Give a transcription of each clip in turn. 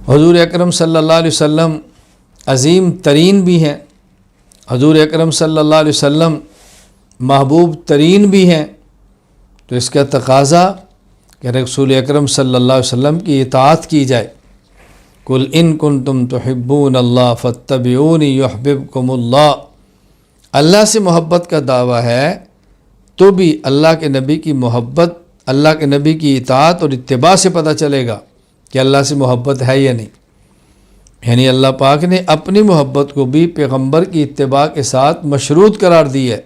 حضور اکرم صلی اللہ علیہ وسلم عظیم ترین بھی ہیں، حضور اکرم صلی اللہ علیہ وسلم محبوب ترین بھی ہیں، تو اس کا تقاضا کہ رسول اکرم صلی اللہ علیہ وسلم کی اطاعت کی جائے۔ قل ان کنتم تحبون اللہ فاتبعونی یحببکم اللہ، اللہ سے محبت کا دعویٰ ہے تو بھی اللہ کے نبی کی محبت، اللہ کے نبی کی اطاعت اور اتباع سے پتہ چلے گا کہ اللہ سے محبت ہے یا نہیں۔ یعنی اللہ پاک نے اپنی محبت کو بھی پیغمبر کی اتباع کے ساتھ مشروط قرار دی ہے،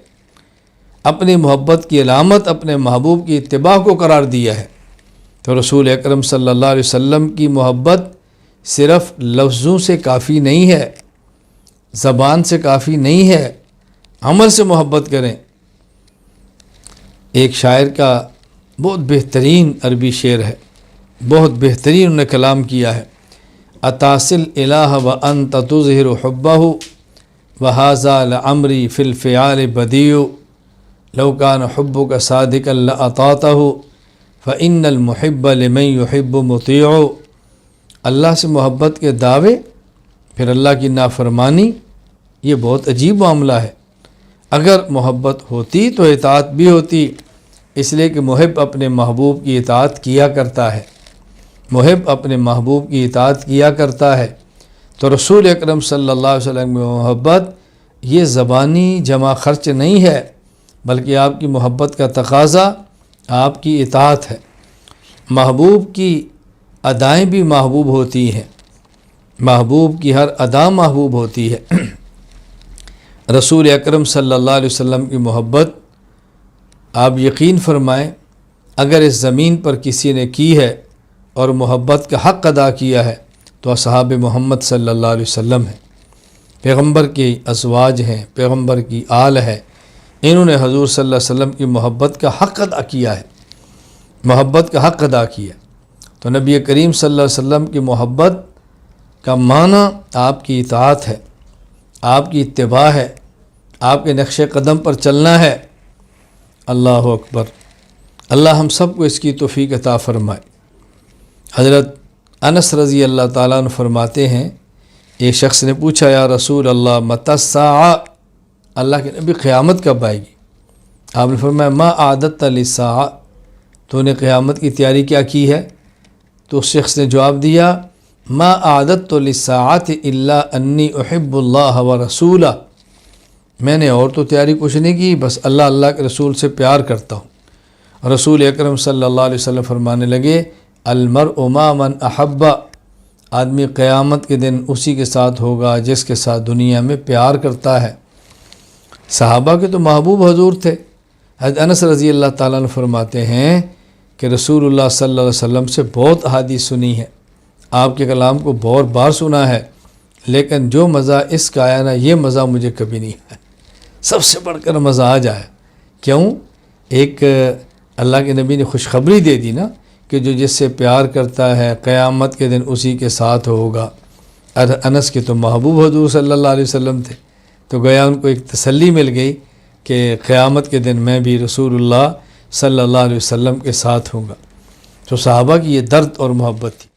اپنی محبت کی علامت اپنے محبوب کی اتباع کو قرار دیا ہے۔ تو رسول اکرم صلی اللہ علیہ وسلم کی محبت صرف لفظوں سے کافی نہیں ہے، زبان سے کافی نہیں ہے، عمل سے محبت کریں۔ ایک شاعر کا بہت بہترین عربی شعر ہے، بہت بہترین انہوں نے کلام کیا ہے، اتاصل الہ وانت تظہر حبہ وہذا لعمری فی الفعال بدیع لو کان حبک صادقا لاطعتہ فإن المحب لمن يحب مطیع۔ اللہ سے محبت کے دعوے پھر اللہ کی نافرمانی، یہ بہت عجیب معاملہ ہے۔ اگر محبت ہوتی تو اطاعت بھی ہوتی، اس لیے کہ محب اپنے محبوب کی اطاعت کیا کرتا ہے، محب اپنے محبوب کی اطاعت کیا کرتا ہے۔ تو رسول اکرم صلی اللہ علیہ وسلم کی محبت یہ زبانی جمع خرچ نہیں ہے، بلکہ آپ کی محبت کا تقاضا آپ کی اطاعت ہے۔ محبوب کی ادائیں بھی محبوب ہوتی ہیں، محبوب کی ہر ادا محبوب ہوتی ہے۔ رسول اکرم صلی اللہ علیہ وسلم کی محبت آپ یقین فرمائیں، اگر اس زمین پر کسی نے کی ہے اور محبت کا حق ادا کیا ہے تو اصحاب محمد صلی اللہ علیہ وسلم ہیں، پیغمبر کے ازواج ہیں، پیغمبر کی آل ہے، انہوں نے حضور صلی اللہ علیہ وسلم کی محبت کا حق ادا کیا ہے، محبت کا حق ادا کیا۔ تو نبی کریم صلی اللہ علیہ وسلم کی محبت کا معنی آپ کی اطاعت ہے، آپ کی اتباع ہے، آپ کے نقش قدم پر چلنا ہے۔ اللہ اکبر، اللہ ہم سب کو اس کی توفیق عطا فرمائے۔ حضرت انس رضی اللہ تعالیٰ عنہ فرماتے ہیں، ایک شخص نے پوچھا یا رسول اللہ متی الساعہ، اللہ کے نبی قیامت کب آئے گی؟ آپ نے فرمایا ما اعددت للساعہ، تو نے قیامت کی تیاری کیا کی ہے؟ تو اس شخص نے جواب دیا ما اعددت للساعۃ الا انی احب اللہ ورسولہ، میں نے اور تو تیاری کچھ نہیں کی، بس اللہ کے رسول سے پیار کرتا ہوں۔ رسول اکرم صلی اللہ علیہ وسلم فرمانے لگے المرء مع من احب، آدمی قیامت کے دن اسی کے ساتھ ہوگا جس کے ساتھ دنیا میں پیار کرتا ہے۔ صحابہ کے تو محبوب حضور تھے۔ حضرت انس رضی اللہ تعالیٰ عنہ فرماتے ہیں کہ رسول اللہ صلی اللہ علیہ وسلم سے بہت احادیث سنی ہے، آپ کے کلام کو بہت بار سنا ہے، لیکن جو مزہ اس کا آیا نا، یہ مزہ مجھے کبھی نہیں ہے، سب سے بڑھ کر مزہ آ جائے۔ کیوں؟ ایک اللہ کے نبی نے خوشخبری دے دی نا کہ جو جس سے پیار کرتا ہے قیامت کے دن اسی کے ساتھ ہوگا۔ انس کے تو محبوب حضور صلی اللہ علیہ وسلم تھے، تو گویا ان کو ایک تسلی مل گئی کہ قیامت کے دن میں بھی رسول اللہ صلی اللہ علیہ وسلم کے ساتھ ہوں گا۔ تو صحابہ کی یہ درد اور محبت تھی۔